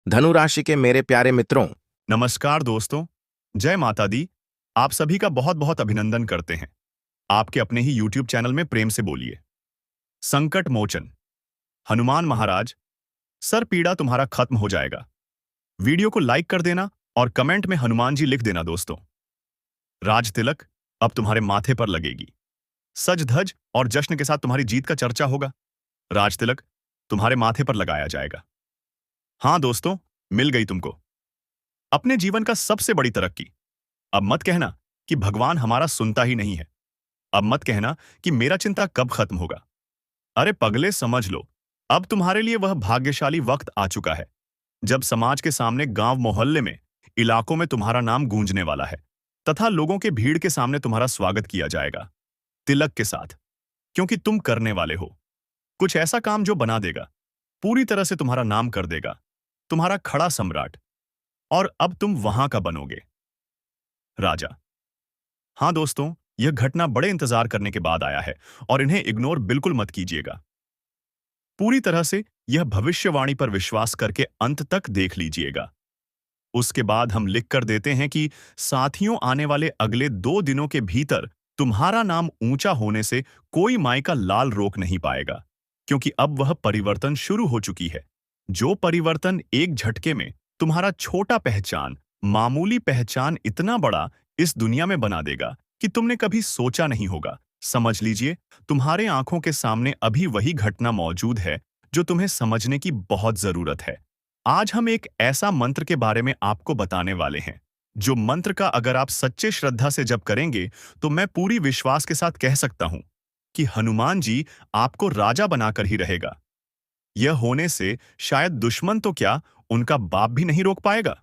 धनु राशि के मेरे प्यारे मित्रों, नमस्कार दोस्तों। जय माता दी। आप सभी का बहुत बहुत अभिनंदन करते हैं। आपके अपने ही YouTube चैनल में प्रेम से बोलिए। संकट मोचन हनुमान महाराज, सर पीड़ा तुम्हारा खत्म हो जाएगा। वीडियो को लाइक कर देना और कमेंट में हनुमान जी लिख देना दोस्तों। राज तिलक अब तुम्हारे माथे पर लगेगी। सज धज और जश्न के साथ तुम्हारी जीत का चर्चा होगा। राज तिलक तुम्हारे माथे पर लगाया जाएगा। हाँ दोस्तों, मिल गई तुमको अपने जीवन का सबसे बड़ी तरक्की। अब मत कहना कि भगवान हमारा सुनता ही नहीं है। अब मत कहना कि मेरा चिंता कब खत्म होगा। अरे पगले, समझ लो, अब तुम्हारे लिए वह भाग्यशाली वक्त आ चुका है जब समाज के सामने, गांव मोहल्ले में, इलाकों में तुम्हारा नाम गूंजने वाला है तथा लोगों के भीड़ के सामने तुम्हारा स्वागत किया जाएगा तिलक के साथ। क्योंकि तुम करने वाले हो कुछ ऐसा काम जो बना देगा, पूरी तरह से तुम्हारा नाम कर देगा, तुम्हारा खड़ा सम्राट। और अब तुम वहां का बनोगे राजा। हाँ दोस्तों, यह घटना बड़े इंतजार करने के बाद आया है और इन्हें इग्नोर बिल्कुल मत कीजिएगा। पूरी तरह से यह भविष्यवाणी पर विश्वास करके अंत तक देख लीजिएगा। उसके बाद हम लिख कर देते हैं कि साथियों, आने वाले अगले 2 दिनों के भीतर तुम्हारा नाम ऊंचा होने से कोई माई का लाल रोक नहीं पाएगा, क्योंकि अब वह परिवर्तन शुरू हो चुकी है। जो परिवर्तन एक झटके में तुम्हारा छोटा पहचान, मामूली पहचान इतना बड़ा इस दुनिया में बना देगा कि तुमने कभी सोचा नहीं होगा। समझ लीजिए, तुम्हारे आंखों के सामने अभी वही घटना मौजूद है जो तुम्हें समझने की बहुत जरूरत है। आज हम एक ऐसा मंत्र के बारे में आपको बताने वाले हैं, जो मंत्र का अगर आप सच्चे श्रद्धा से जप करेंगे तो मैं पूरी विश्वास के साथ कह सकता हूं कि हनुमान जी आपको राजा बनाकर ही रहेगा। यह होने से शायद दुश्मन तो क्या, उनका बाप भी नहीं रोक पाएगा।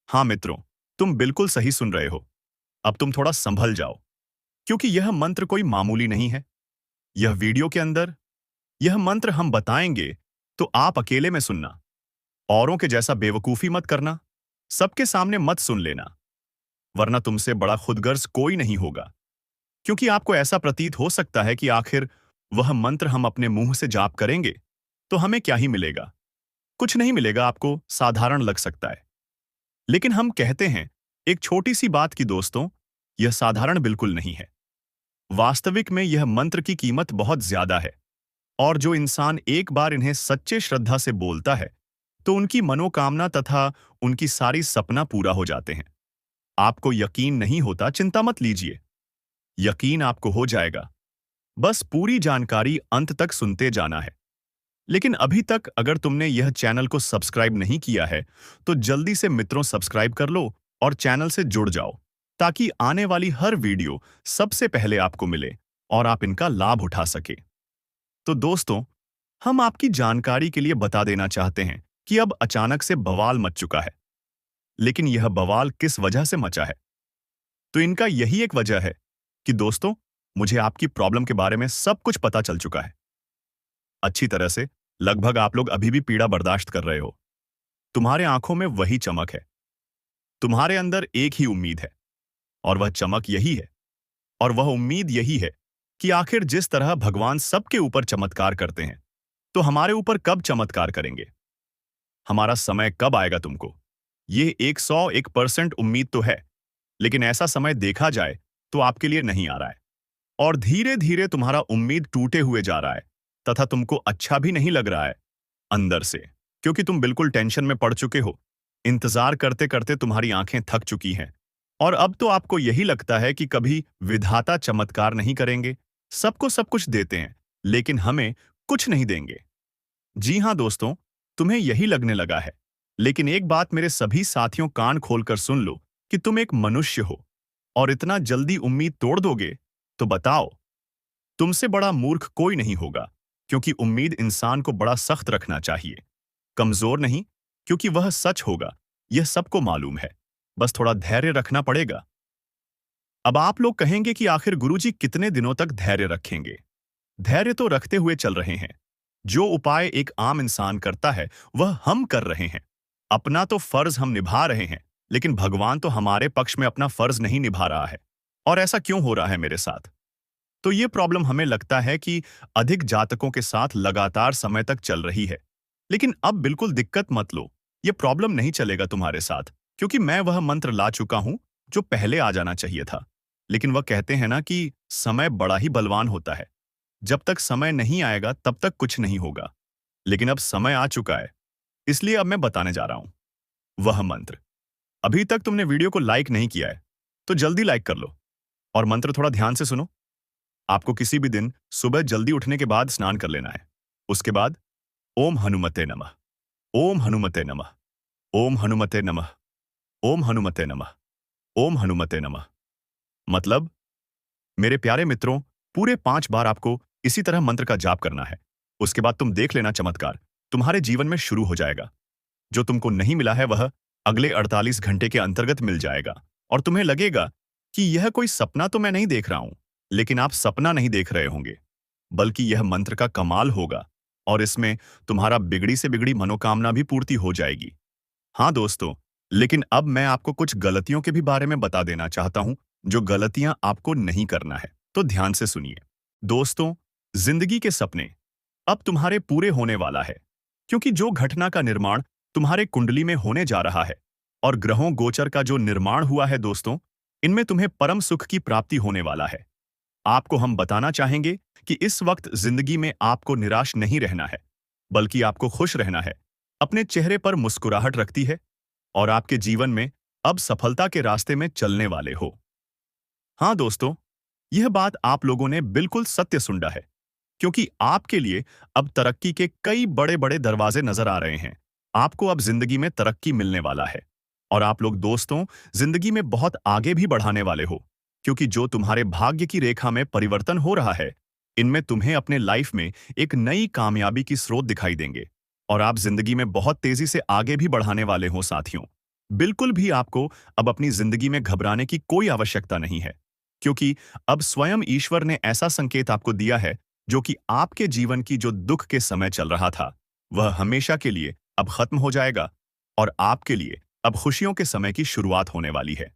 हाँ मित्रों, तुम बिल्कुल सही सुन रहे हो। अब तुम थोड़ा संभल जाओ, क्योंकि यह मंत्र कोई मामूली नहीं है। यह वीडियो के अंदर यह मंत्र हम बताएंगे तो आप अकेले में सुनना, औरों के जैसा बेवकूफी मत करना, सबके सामने मत सुन लेना, वरना तुमसे बड़ा खुदगर्ज कोई नहीं होगा। क्योंकि आपको ऐसा प्रतीत हो सकता है कि आखिर वह मंत्र हम अपने मुंह से जाप करेंगे तो हमें क्या ही मिलेगा। कुछ नहीं मिलेगा, आपको साधारण लग सकता है। लेकिन हम कहते हैं एक छोटी सी बात कि दोस्तों, यह साधारण बिल्कुल नहीं है। वास्तविक में यह मंत्र की कीमत बहुत ज्यादा है, और जो इंसान एक बार इन्हें सच्चे श्रद्धा से बोलता है तो उनकी मनोकामना तथा उनकी सारी सपना पूरा हो जाते हैं। आपको यकीन नहीं होता, चिंता मत लीजिए, यकीन आपको हो जाएगा। बस पूरी जानकारी अंत तक सुनते जाना है। लेकिन अभी तक अगर तुमने यह चैनल को सब्सक्राइब नहीं किया है तो जल्दी से मित्रों सब्सक्राइब कर लो और चैनल से जुड़ जाओ, ताकि आने वाली हर वीडियो सबसे पहले आपको मिले और आप इनका लाभ उठा सके। तो दोस्तों, हम आपकी जानकारी के लिए बता देना चाहते हैं कि अब अचानक से बवाल मच चुका है। लेकिन यह बवाल किस वजह से मचा है? तो इनका यही एक वजह है कि दोस्तों, मुझे आपकी प्रॉब्लम के बारे में सब कुछ पता चल चुका है अच्छी तरह से। लगभग आप लोग अभी भी पीड़ा बर्दाश्त कर रहे हो। तुम्हारे आंखों में वही चमक है, तुम्हारे अंदर एक ही उम्मीद है, और वह चमक यही है, और वह उम्मीद यही है कि आखिर जिस तरह भगवान सबके ऊपर चमत्कार करते हैं, तो हमारे ऊपर कब चमत्कार करेंगे? हमारा समय कब आएगा तुमको? ये 101% उम्मीद तो है, लेकिन ऐसा समय देखा जाए तो आपके लिए नहीं आ रहा है, और धीरे धीरे तुम्हारा उम्मीद टूटे हुए जा रहा है तथा तुमको अच्छा भी नहीं लग रहा है अंदर से, क्योंकि तुम बिल्कुल टेंशन में पड़ चुके हो। इंतजार करते करते तुम्हारी आंखें थक चुकी हैं, और अब तो आपको यही लगता है कि कभी विधाता चमत्कार नहीं करेंगे। सबको सब कुछ देते हैं, लेकिन हमें कुछ नहीं देंगे। जी हाँ दोस्तों, तुम्हें यही लगने लगा है। लेकिन एक बात मेरे सभी साथियों, कान खोलकर सुन लो कि तुम एक मनुष्य हो, और इतना जल्दी उम्मीद तोड़ दोगे तो बताओ, तुमसे बड़ा मूर्ख कोई नहीं होगा। क्योंकि उम्मीद इंसान को बड़ा सख्त रखना चाहिए, कमजोर नहीं, क्योंकि वह सच होगा, यह सबको मालूम है। बस थोड़ा धैर्य रखना पड़ेगा। अब आप लोग कहेंगे कि आखिर गुरुजी कितने दिनों तक धैर्य रखेंगे? धैर्य तो रखते हुए चल रहे हैं। जो उपाय एक आम इंसान करता है वह हम कर रहे हैं। अपना तो फर्ज हम निभा रहे हैं, लेकिन भगवान तो हमारे पक्ष में अपना फर्ज नहीं निभा रहा है। और ऐसा क्यों हो रहा है मेरे साथ? तो ये प्रॉब्लम हमें लगता है कि अधिक जातकों के साथ लगातार समय तक चल रही है। लेकिन अब बिल्कुल दिक्कत मत लो, ये प्रॉब्लम नहीं चलेगा तुम्हारे साथ, क्योंकि मैं वह मंत्र ला चुका हूं जो पहले आ जाना चाहिए था। लेकिन वह कहते हैं ना कि समय बड़ा ही बलवान होता है। जब तक समय नहीं आएगा तब तक कुछ नहीं होगा। लेकिन अब समय आ चुका है, इसलिए अब मैं बताने जा रहा हूं वह मंत्र। अभी तक तुमने वीडियो को लाइक नहीं किया है, तो जल्दी लाइक कर लो और मंत्र थोड़ा ध्यान से सुनो। आपको किसी भी दिन सुबह जल्दी उठने के बाद स्नान कर लेना है। उसके बाद ओम हनुमते नमः, ओम हनुमते नमः, ओम हनुमते नमः, ओम हनुमते नमः, ओम हनुमते नमः। मतलब, मेरे प्यारे मित्रों, पूरे 5 बार आपको इसी तरह मंत्र का जाप करना है। उसके बाद तुम देख लेना चमत्कार तुम्हारे जीवन में शुरू हो जाएगा। जो तुमको नहीं मिला है वह अगले 48 घंटे के अंतर्गत मिल जाएगा और तुम्हें लगेगा कि यह कोई सपना तो मैं नहीं देख रहा हूं। लेकिन आप सपना नहीं देख रहे होंगे, बल्कि यह मंत्र का कमाल होगा और इसमें तुम्हारा बिगड़ी से बिगड़ी मनोकामना भी पूर्ति हो जाएगी। हाँ दोस्तों, लेकिन अब मैं आपको कुछ गलतियों के भी बारे में बता देना चाहता हूं, जो गलतियां आपको नहीं करना है। तो ध्यान से सुनिए। दोस्तों, जिंदगी के सपने अब तुम्हारे पूरे होने वाला है, क्योंकि जो घटना का निर्माण तुम्हारे कुंडली में होने जा रहा है और ग्रहों गोचर का जो निर्माण हुआ है दोस्तों, इनमें तुम्हें परम सुख की प्राप्ति होने वाला है। आपको हम बताना चाहेंगे कि इस वक्त जिंदगी में आपको निराश नहीं रहना है, बल्कि आपको खुश रहना है। अपने चेहरे पर मुस्कुराहट रखती है और आपके जीवन में अब सफलता के रास्ते में चलने वाले हो। हाँ दोस्तों, यह बात आप लोगों ने बिल्कुल सत्य सुना है, क्योंकि आपके लिए अब तरक्की के कई बड़े-बड़े दरवाजे नजर आ रहे हैं। आपको अब जिंदगी में तरक्की मिलने वाला है और आप लोग दोस्तों जिंदगी में बहुत आगे भी बढ़ाने वाले हो, क्योंकि जो तुम्हारे भाग्य की रेखा में परिवर्तन हो रहा है, इनमें तुम्हें अपने लाइफ में एक नई कामयाबी की स्रोत दिखाई देंगे और आप जिंदगी में बहुत तेजी से आगे भी बढ़ाने वाले हो साथियों। बिल्कुल भी आपको अब अपनी जिंदगी में घबराने की कोई आवश्यकता नहीं है, क्योंकि अब स्वयं ईश्वर ने ऐसा संकेत आपको दिया है जो कि आपके जीवन की जो दुख के समय चल रहा था, वह हमेशा के लिए अब खत्म हो जाएगा और आपके लिए अब खुशियों के समय की शुरुआत होने वाली है।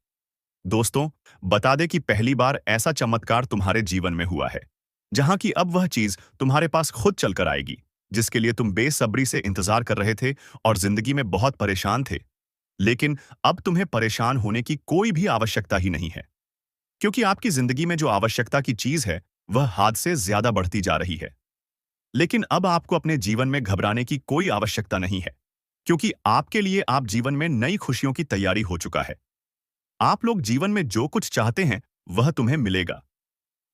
दोस्तों, बता दें कि पहली बार ऐसा चमत्कार तुम्हारे जीवन में हुआ है, जहां की अब वह चीज तुम्हारे पास खुद चलकर आएगी, जिसके लिए तुम बेसब्री से इंतजार कर रहे थे और जिंदगी में बहुत परेशान थे। लेकिन अब तुम्हें परेशान होने की कोई भी आवश्यकता ही नहीं है, क्योंकि आपकी जिंदगी में जो आवश्यकता की चीज है, वह हाथ से ज्यादा बढ़ती जा रही है। लेकिन अब आपको अपने जीवन में घबराने की कोई आवश्यकता नहीं है, क्योंकि आपके लिए आप जीवन में नई खुशियों की तैयारी हो चुका है। आप लोग जीवन में जो कुछ चाहते हैं, वह तुम्हें मिलेगा,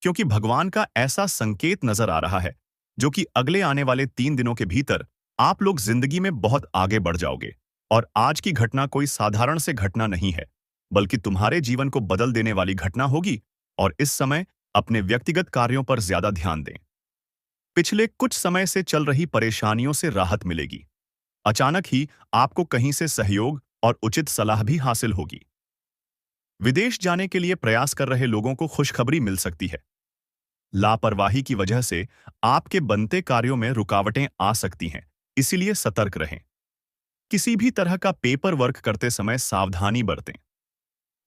क्योंकि भगवान का ऐसा संकेत नजर आ रहा है, जो कि अगले आने वाले 3 दिनों के भीतर आप लोग जिंदगी में बहुत आगे बढ़ जाओगे। और आज की घटना कोई साधारण से घटना नहीं है, बल्कि तुम्हारे जीवन को बदल देने वाली घटना होगी। और इस समय अपने व्यक्तिगत कार्यों पर ज्यादा ध्यान दें। पिछले कुछ समय से चल रही परेशानियों से राहत मिलेगी। अचानक ही आपको कहीं से सहयोग और उचित सलाह भी हासिल होगी। विदेश जाने के लिए प्रयास कर रहे लोगों को खुशखबरी मिल सकती है। लापरवाही की वजह से आपके बनते कार्यों में रुकावटें आ सकती हैं, इसीलिए सतर्क रहें। किसी भी तरह का पेपर वर्क करते समय सावधानी बरतें।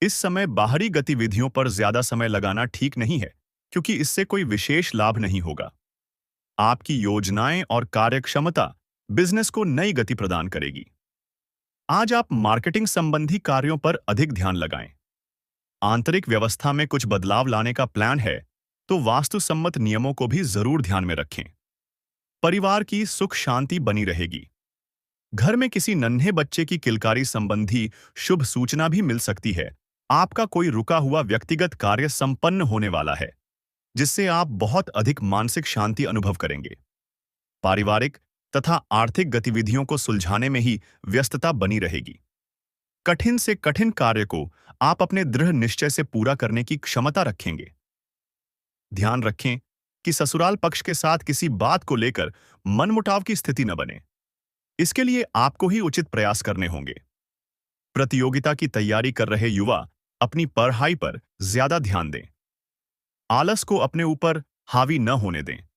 इस समय बाहरी गतिविधियों पर ज्यादा समय लगाना ठीक नहीं है, क्योंकि इससे कोई विशेष लाभ नहीं होगा। आपकी योजनाएं और कार्यक्षमता बिजनेस को नई गति प्रदान करेगी। आज आप मार्केटिंग संबंधी कार्यों पर अधिक ध्यान लगाएं। आंतरिक व्यवस्था में कुछ बदलाव लाने का प्लान है, तो वास्तुसम्मत नियमों को भी जरूर ध्यान में रखें। परिवार की सुख शांति बनी रहेगी। घर में किसी नन्हे बच्चे की किलकारी संबंधी शुभ सूचना भी मिल सकती है। आपका कोई रुका हुआ व्यक्तिगत कार्य संपन्न होने वाला है, जिससे आप बहुत अधिक मानसिक शांति अनुभव करेंगे। पारिवारिक तथा आर्थिक गतिविधियों को सुलझाने में ही व्यस्तता बनी रहेगी। कठिन से कठिन कार्य को आप अपने दृढ़ निश्चय से पूरा करने की क्षमता रखेंगे। ध्यान रखें कि ससुराल पक्ष के साथ किसी बात को लेकर मनमुटाव की स्थिति न बने। इसके लिए आपको ही उचित प्रयास करने होंगे। प्रतियोगिता की तैयारी कर रहे युवा अपनी पढ़ाई पर ज्यादा ध्यान दें। आलस को अपने ऊपर हावी न होने दें।